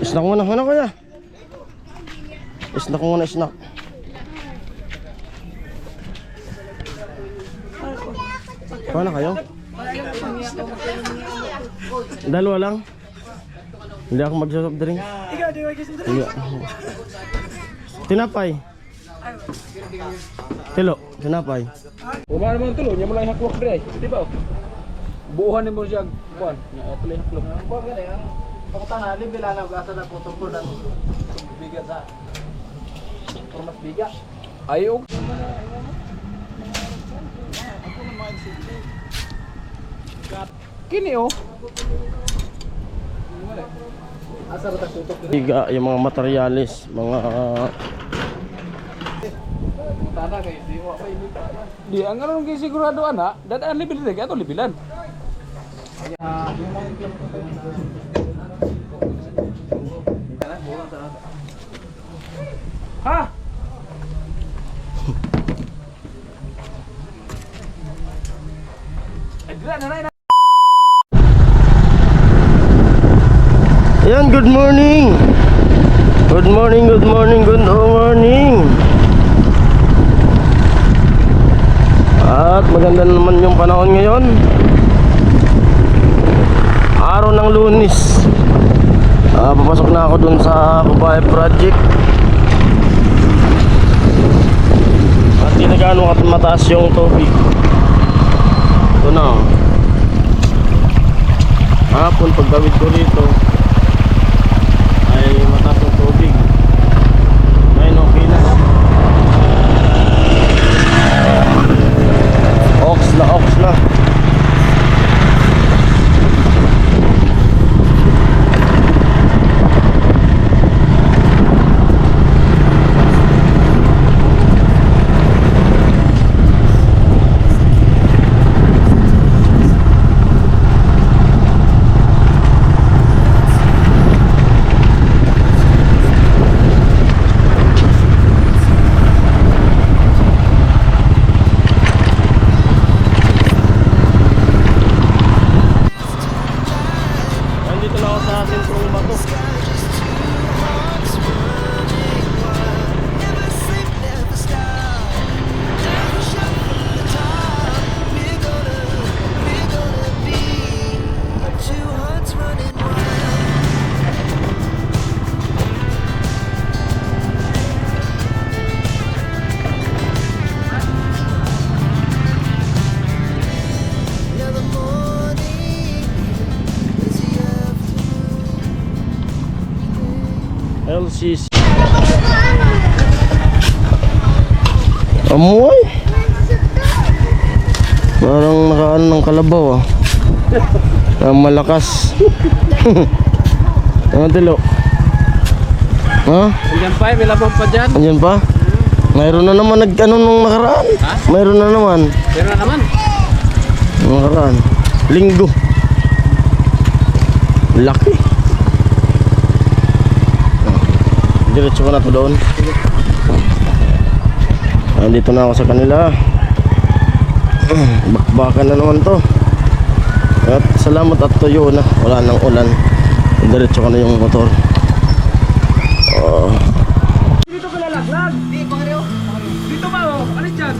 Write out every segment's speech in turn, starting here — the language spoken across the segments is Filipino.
Snack muna. Ano kuya? Snack muna, snack. Paano kayo? Dalawa lang? Hindi ako mag-soft drink. Ikaw, di mag-soft drink? Tinapay. Tilo, tinapay. Uma naman tulo, niya mo lang hakwak dre. Di ba? Buuhan mo siya kuan. Ito lang haklok. Kuha ka na yan. Pakutana, libila na gasa na po tungkol na bigat sa format bigat. Ayaw. Kini oh. Asa ba tutok? Biga, yung mga materialis, mga Tana kay di wa pa ini. Di ang ano kay sigurado ana, dadaan libil dre ato libilan. Ha? Ayan, good morning. Good morning, good morning, good morning. At maganda naman yung panahon ngayon. Araw ng Lunes. Papasok na ako dun sa Babae Project. At di na gaano mataas yung tubig. Ito na. Hapon pagdawid ko rito ay mataas yung tubig. Ngayon okay na. Ox na, ox na. Nandito na ako sa sentrong Bato. LCC. Amoy. Parang nakaano ng kalabaw ah. Malakas. Ano tilo? Ha? Andiyan pa, may labang pa dyan. Andiyan pa? Mayroon na naman nag-ano nung nakaraan. Ha? Mayroon na naman. Pero na naman. Nung nakaraan. Linggo. Laki. Diretso ko na to doon. Nandito na ako sa kanila. Bakbakan na naman to. At salamat at tuyo na. Wala nang ulan. Diretso ko na yung motor. Dito ka lalaglag. Di, pangareho. Dito ba oh? Alis dyan.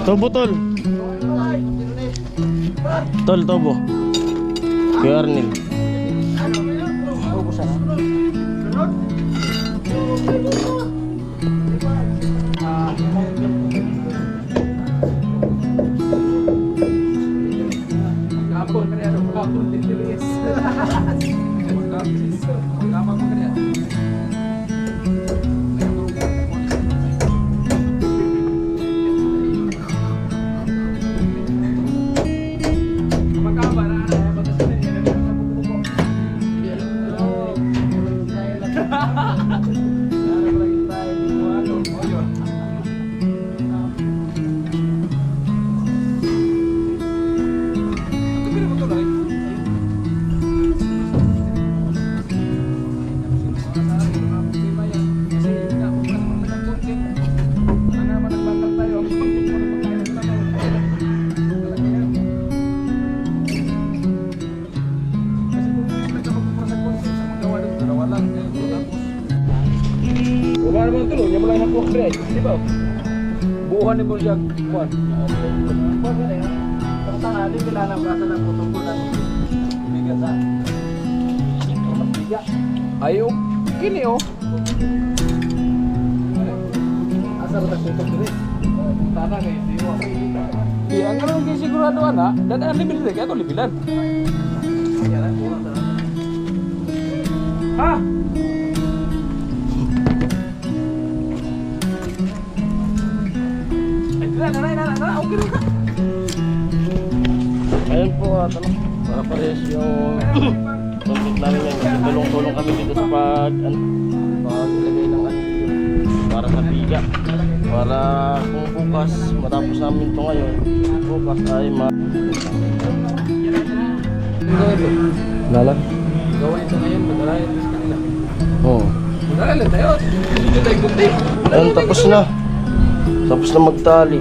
Tobo tol. Tol tobo. Kuya Arnil. Kapon ka niya. Kapon titilis. Kapon ka niya. mo tulo, niya mo lang hakwak dre. Di ba? Buuhan mo siya kuan. Pagkatana, libila na gasa na putol-putol na bigat sa. Bigat. Ayo, kini oh. Asa ba tagtutok diri? Tana kay di wa kay kita. Di ang ano kay sigurado ana, dan ang libil dre kay ato libilan. Kaya ko na. Ha? Na, okay rin ka. Ayun po at ano, para parehas yung content namin ngayon. Tulong-tulong kami dito sa paglagay ng anilyo para sa biga. Para kung bukas, matapos namin ito ngayon, bukas ay Lalan? Gawin ito ngayon, magdarayan sa kanila. Oo. Magdarayan tayo. Dito tayo kunti. Ayun, tapos na. Tapos na magtali.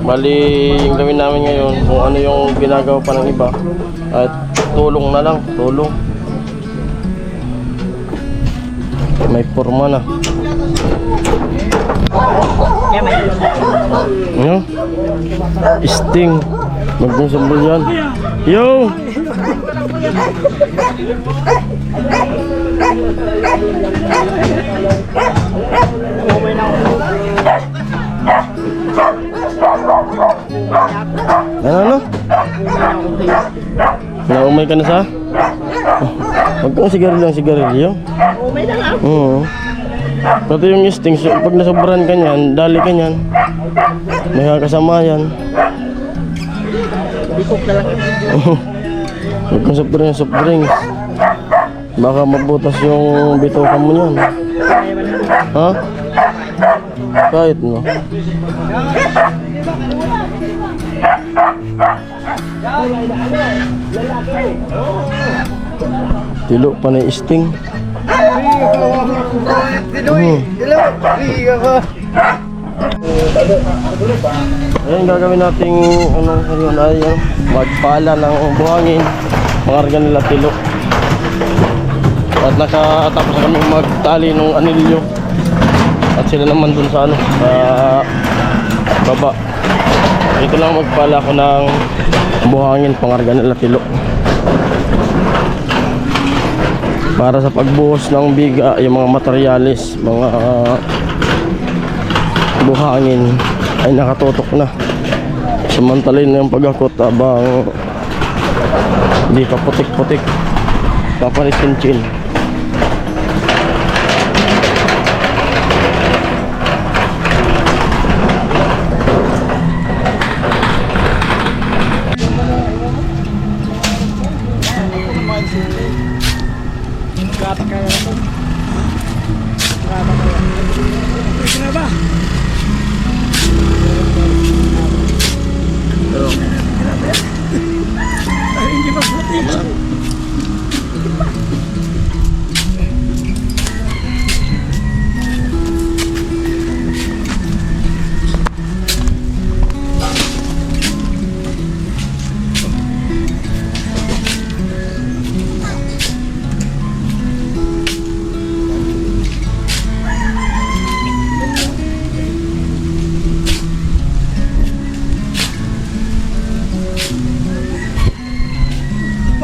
Bali, yung gawin namin ngayon, kung ano yung ginagawa pa ng iba, at tulong na lang, tulong. May forma na. Ano? Sting. Magkong sambal yan. Yo! Ano? Naumay ka na sa? Huwag kang sigarilyo. Umay na lang. Oo. Pati yung sting, pag nasobran ka niyan, dali ka niyan. May kakasama yan. Bikok na lang. Huwag kang soft drinks. Baka mabutas yung bituka mo niyan. Ha? Kahit no. Tilo pa na sting. Ayan, gagawin nating ngayon ay magpala ng buhangin, pangarga nila tilo. At nakatapos kami magtali ng anilyo. At sila naman dun sa sa baba. Ito lang magpala ko ng buhangin, pangarga nila tilo. Para sa pagbuhos ng biga, yung mga materyales, mga buhangin ay nakatutok na. Samantalin na yung pagakot abang hindi pa putik-putik, papalisin-chin.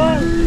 Bang!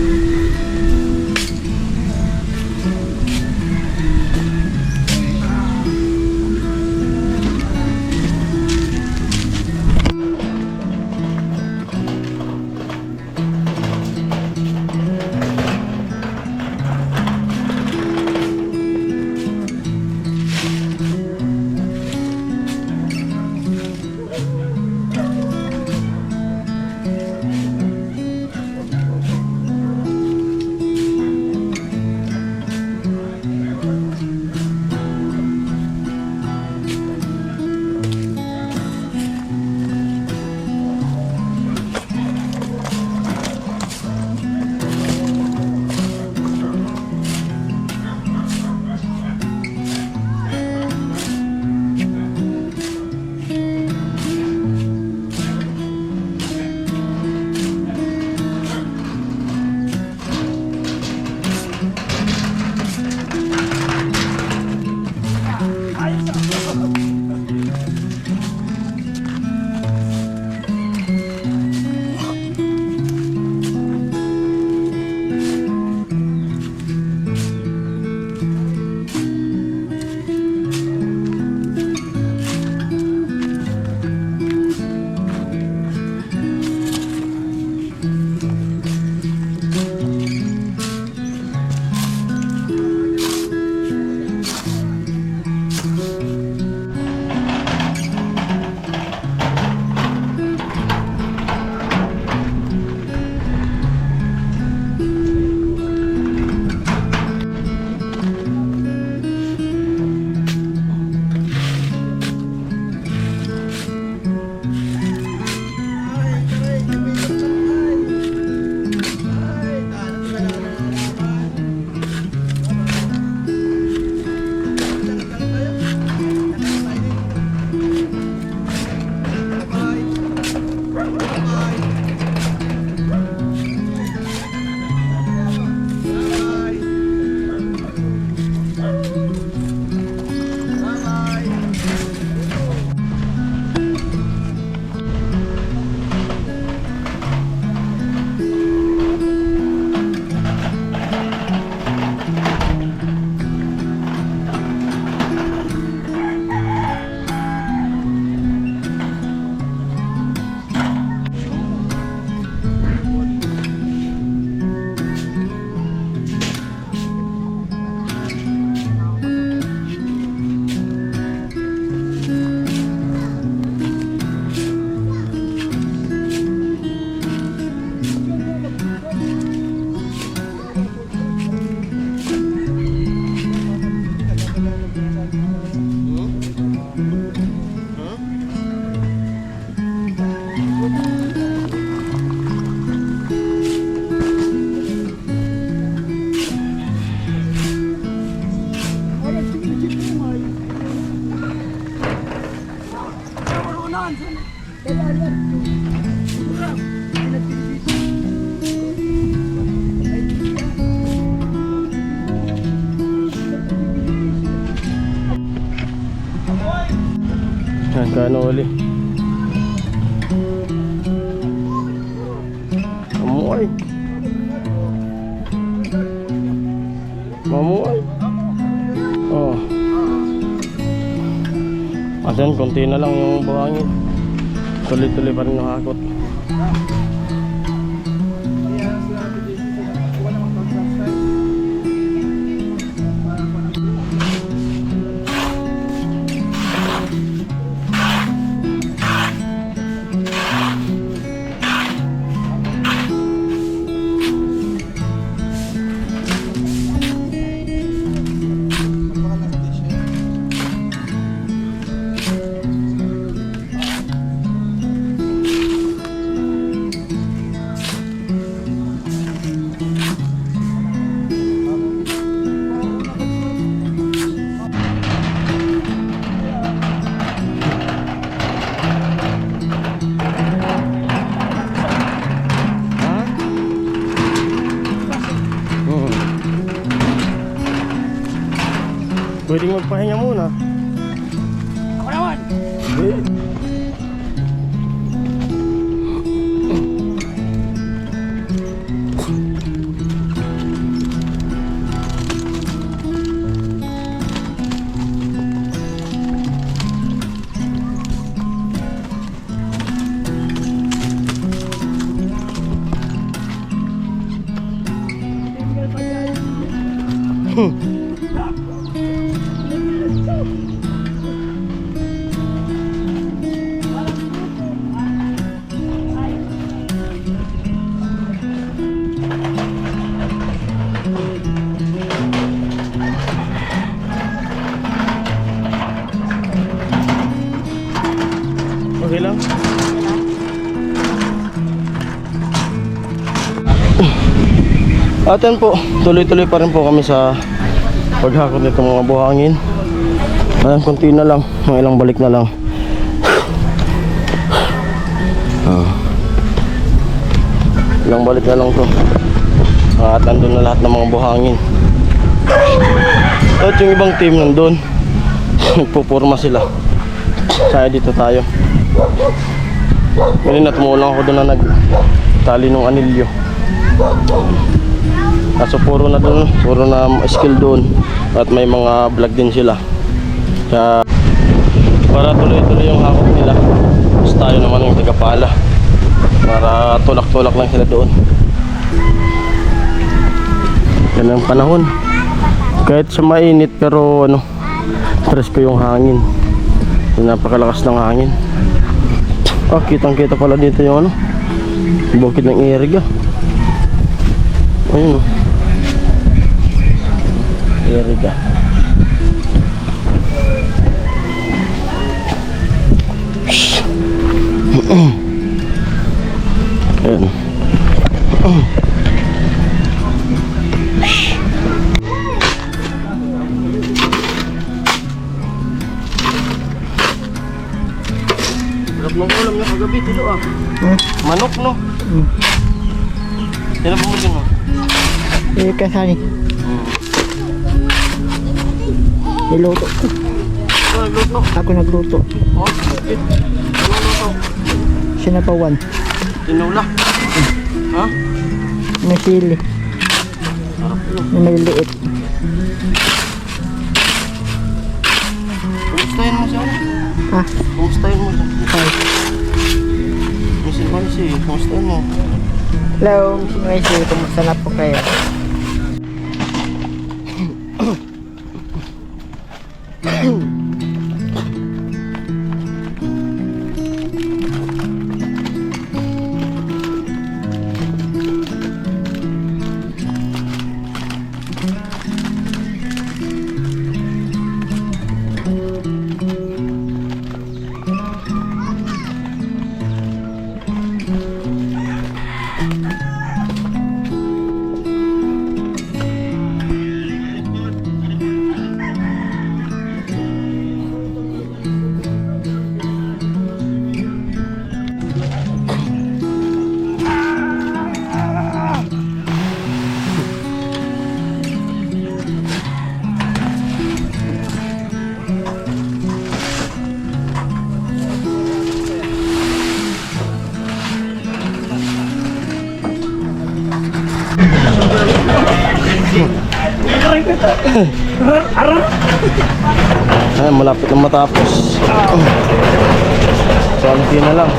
Magkano uli? Mamuhay. Mamuhay. Oh. Asan, konti na lang yung buhangin. Tuloy-tuloy pa rin yung hakot. Pwedeng magpahinga muna. Ako naman! Hindi. Okay lang. Aten po, tuloy-tuloy pa rin po kami sa paghakot nitong mga buhangin. Ayan, konti na lang, mga ilang balik na lang. Ilang balik na lang to. At andun na lahat ng mga buhangin. At yung ibang team nandun, nagpupurma sila. Kaya dito tayo. Ngayon na tumulong ako doon na nagtali ng anilyo. Kaso puro na doon, puro na skill doon. At may mga vlog din sila. Kaya para tuloy-tuloy yung hakot nila, tapos tayo naman yung tagapala para tulak-tulak lang sila doon. Yan ang panahon. Kahit sa mainit pero ano, presko yung hangin. Yung napakalakas ng hangin. Ah, kitang-kita pala dito yung ano, bukid ng Iriga. Ayun oh. Iriga. Ayan. Sarap ng ulam niya kagabi, tilo ah. Manok no? Sino bumili mo? Kasani. Niluto ko. Ito nagluto. Ako nagluto. Oh, bakit? Ano luto? Sinapawan. Tinula. Ha? May sili. Sarap yun. May liit. Kumustahin mo siya? Ha? Kumustahin mo siya? Ay. Missy Mansi, kumustahin mo? Hello, Miss Macy. Kumusta na po kayo? Ay, malapit na matapos. Konti na lang.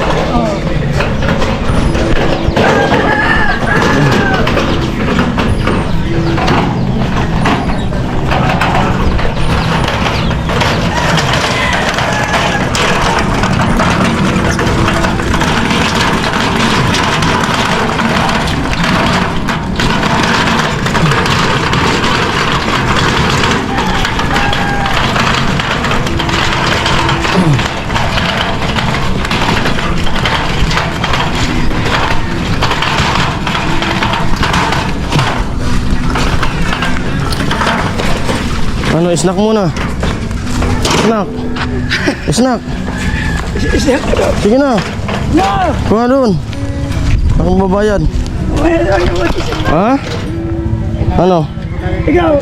Ano, snack muna. Snack. Snack. Sige na. Kuha doon. Akong babayad. Ha? Ano? Ikaw,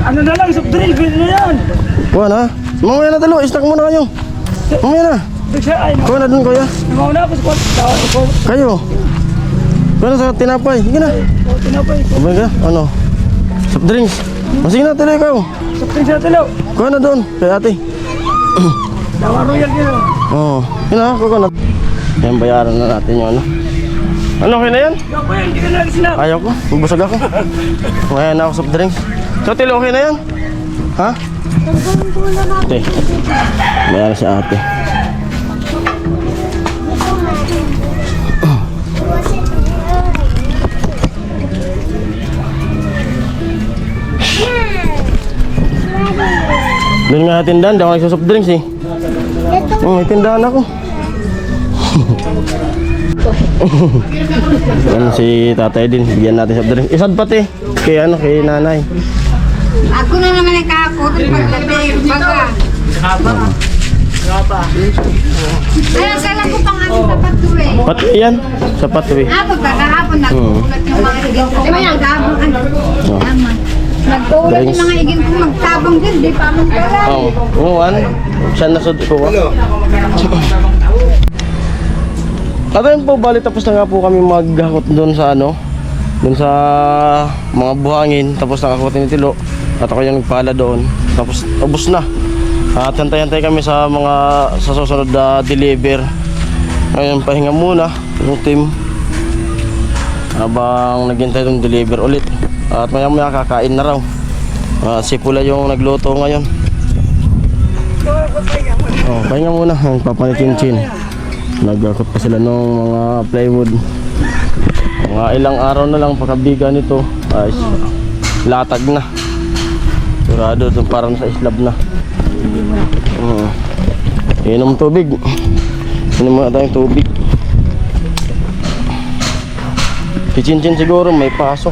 ano na lang, soft drink, pwede na yan. Kuha na. Mamaya na talo. Snack muna kayo. Mamaya na. Kuha na doon, kuya. Namauna ako sa kwarto. Kayo. Kuha na sa tinapay. Sige na. Tinapay. Sabay ka? Ano? Soft drinks. Sige na, tuloy kayo. Soft drink sa talo. Kuha na doon. Kay ate. Dawa royal yun. Oo. Yun na, kuha na. Yan, bayaran na natin yung ano. Ano, okay na yan? Ikaw pa yan, hindi ka lang sinap. Ayaw ko. Bubusag ako. Kaya na ako soft drinks. So, tilo, okay na yan? Ha? Ate. Bayaran si ate. Doon nga tindahan, di ako nagsasoft drinks eh. May tindahan ako. Yan si tatay din, bigyan natin soft drinks. Isad pati, kay ano, kay nanay. Ako na naman nakakot paglabi baga. Ay, akala ko pang ano sa patuloy. Pati yan, sa patuwi. Pagkakahapon nagtulad yung mga iging ko. Di ba yung gabong ano? Oh. Tama. Nagtulad yung mga iging ko magtabang din, di pa mong pala. Oo, uwan. Siya nasod ko. At ayun po, bali tapos na nga po kami maghakot doon sa ano, doon sa mga buhangin. Tapos nakakutin ni Tilo. At ako yung nagpala doon. Tapos ubos na. At hantay-hantay kami sa mga sa susunod na deliver. Ngayon pahinga muna yung team habang naghintay ng deliver ulit. At maya kakain na raw. Si Pula yung nagluto ngayon. Oh, pahinga muna. Papanitin-chin. Nagakot pa sila ng mga plywood. Mga ilang araw na lang pagkabiga nito ay latag na. Sigurado ito parang sa islab na. Inom tubig. Inom muna tayong tubig. Si Chin Chin siguro may pasok.